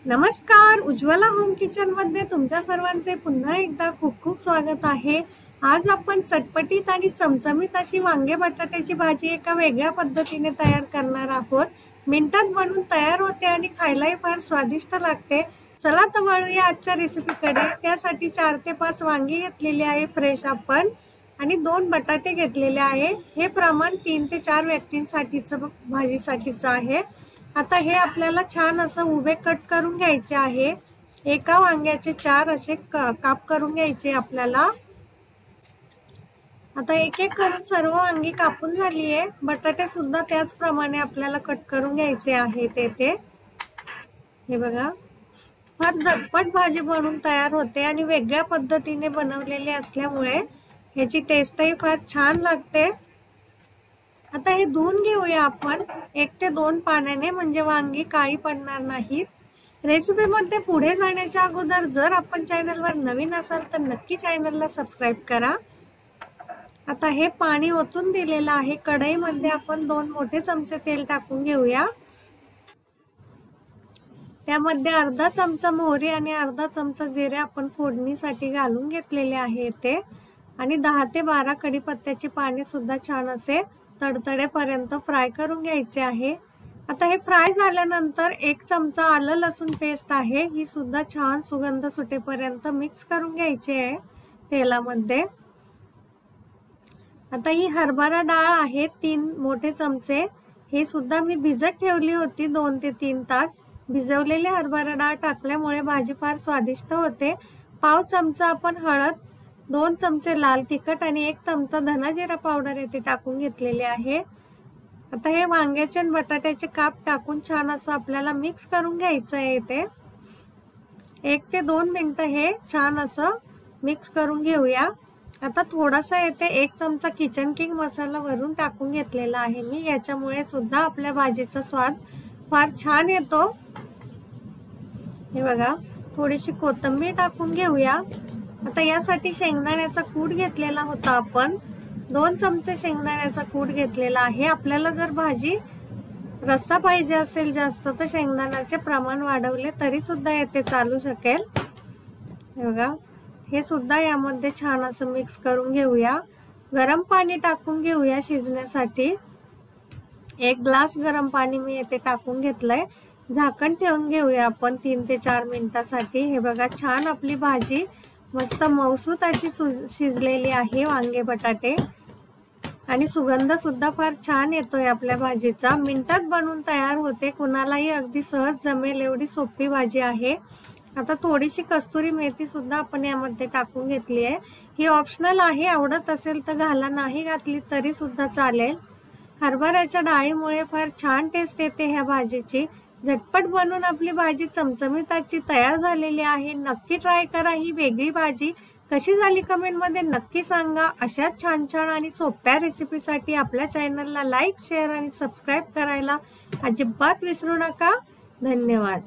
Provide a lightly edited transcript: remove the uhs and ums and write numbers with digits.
नमस्कार, Ujjwala home kitchen मध्ये तुमच्या सर्वांचे पुन्हा एकदा खूप खूप स्वागत आहे। आज आपण चटपटीत आणि चमचमीत अशी वांगे बटाट्याची भाजी एका वेगळ्या पद्धतीने तयार करणार आहोत। मिनिटात बनवून तयार होते आणि खायलाही फार स्वादिष्ट लागते। चला तर वळूया आजच्या रेसिपीकडे। त्यासाठी 4 ते 5 वांगी घेतलेली आहे फ्रेश आपण आणि 2 बटाटे घेतलेले आहे। हे प्रमाण 3 ते 4 व्यक्तींसाठीचं भाजीसाठीचं आहे। आता हे आपल्याला छान असं उभे कट करून घ्यायचे आहे। एका वांग्याचे 4 असे काप करून घ्यायचे आपल्याला। आता एक एक करून सर्व वांगी कापून झाली आहे। बटाटे सुद्धा त्याचप्रमाणे आपल्याला कट करून घ्यायचे आहेत येथे। हे बघा, फार झटपट भाजी बनवून तयार होते आणि वेगळ्या पद्धतीने बनवलेली असल्यामुळे ह्याची टेस्टही फार छान लागते। आता हे धुवून घेऊया आपण 1 ते 2 पाण्याने, म्हणजे वांगी काळी पडणार नाहीत। रेसिपीमध्ये पुढे जाण्याच्या अगोदर जर आपण चॅनलवर नवीन असाल तर नक्की चॅनलला सबस्क्राईब करा। आता हे पाणी ओतून दिलेलं आहे। कढईमध्ये आपण 2 मोठे चमचे तेल टाकून घेऊया। त्यामध्ये अर्धा चमचा मोहरी आणि अर्धा चमचा जिरे आपण फोडणीसाठी घालून घेतलेले आहे ते, आणि 10 ते 12 कढीपत्त्याची पाने सुद्धा छान असे तडतडेपर्यंत फ्राय करून घ्यायचे आहे। आता हे फ्राय झाल्यानंतर 1 चमचा आलं लसूण पेस्ट आहे, ही सुद्धा छान सुगंध सुटेपर्यंत मिक्स करून घ्यायची आहे तेलामध्ये। आता ही हरभरा डाळ आहे 3 मोठे चमचे, हे सुद्धा मी भिजत ठेवली होती 2 ते 3 तास। भिजवलेली हरभरा डाळ टाकल्यामुळे भाजी फार स्वादिष्ट होते। पाव चमचा आपण हळद, 2 चमचे लाल तिखट आणि 1 चमचा धना जिरा पावडर येथे टाकून घेतलेले आहे। आता हे वांग्याचे आणि बटाट्याचे काप टाकून छान असं आपल्याला मिक्स करून घ्यायचं आहे इथे। 1 ते 2 मिनिटं हे छान असं मिक्स करून घेऊया। आता थोडासा येथे 1 चमचा किचन किंग मसाला वरून टाकून घेतलेला आहे मी, याच्यामुळे सुद्धा आपल्या भाजीचा स्वाद फार छान येतो। हे बघा, थोडीशी कोथिंबीर टाकून घेऊया। आता यासाठी शेंगदाण्याचा कूट घेतलेला होता आपण, 2 चमचे शेंगदाण्याचा कूट घेतलेला आहे। आपल्याला जर भाजी रस्सा पाहिजे असेल जास्त तर शेंगदाण्याचे प्रमाण वाढवले तरी सुद्धा येथे चालू शकेल। हे बघा, हे सुद्धा यामध्ये छान असं मिक्स करून घेऊया। गरम पाणी टाकून घेऊया शिजण्यासाठी। 1 ग्लास गरम पाणी मी येथे टाकून घेतलंय। झाकण ठेवून घेऊया आपण 3 ते 4 मिनिटांसाठी। हे बघा, छान आपली भाजी मस्त मऊसूत अशी शिजलेली आहे वांगे बटाटे, आणि सुगंध सुद्धा फार छान येतोय आपल्या भाजीचा। मिनिटात बनवून तयार होते, कुणालाही अगदी सहज जमेल एवढी सोपी भाजी आहे। आता थोडीशी कस्तुरी मेथी सुद्धा आपण यामध्ये टाकून घेतली आहे, ही ऑप्शनल आहे, आवडत असेल तर घाला, नाही घातली तरी सुद्धा चालेल। हरभऱ्याच्या डाळीमुळे फार छान टेस्ट येते ह्या भाजीची। झटपट बनवून आपली भाजी चमचमीताची तयार झालेली आहे। नक्की ट्राय करा ही वेगळी भाजी। कशी झाली कमेंटमध्ये नक्की सांगा। अशा छान छान आणि सोप्या रेसिपीसाठी आपल्या चॅनलला लाईक, शेअर आणि सबस्क्राईब करायला अजिबात विसरू नका। धन्यवाद।